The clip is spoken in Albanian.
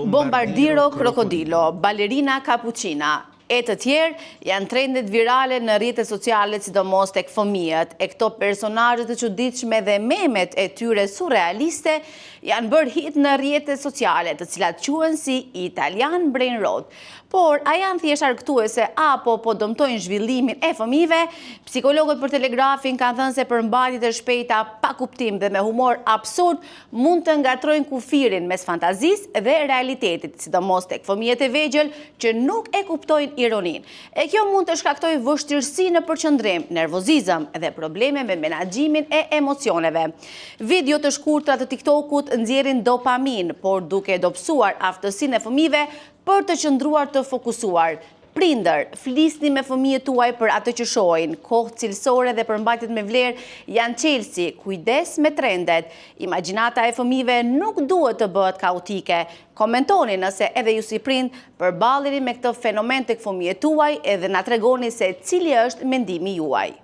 Bombardiro Crocodilo, Ballerina Cappuccina e të tjerë janë trendet virale në rrjetet sociale, sidomos tek fëmijët. E këto personazhe të çuditshme dhe memet e tyre surrealiste janë bërë hit në rrjetet sociale, të cilat quhen si Italian Brain Rot. Por a janë thjesht argëtuese apo po dëmtojnë zhvillimin e fëmijëve? Psikologët për Telegrafin kanë thënë se përmbajtjet e shpejta pa kuptim dhe me humor absurd mund të ngatrojnë kufirin mes fantazisë dhe realitetit, sidomos tek fëmijët e vegjël që nuk e kuptojnë ironinë. E kjo mund të shkaktojë vështirësi në përqendrim, nervozizëm dhe probleme me menaxhimin e emocioneve. Video të shkurtra të TikTokut nxjerrin dopamin, por duke dobësuar aftësinë e fëmijëve për të qëndruar të fokusuar. Prindër, flisni me fëmijët tuaj për atë që shohin. Kohë cilësore dhe përmbajtjet me vlerë janë çelësi, kujdes me trendet. Imagjinata e fëmijëve nuk duhet të bëhet kaotike. Komentoni nëse edhe ju si prind përballeni me këtë fenomen tek fëmijët tuaj edhe na tregoni se cili është mendimi juaj.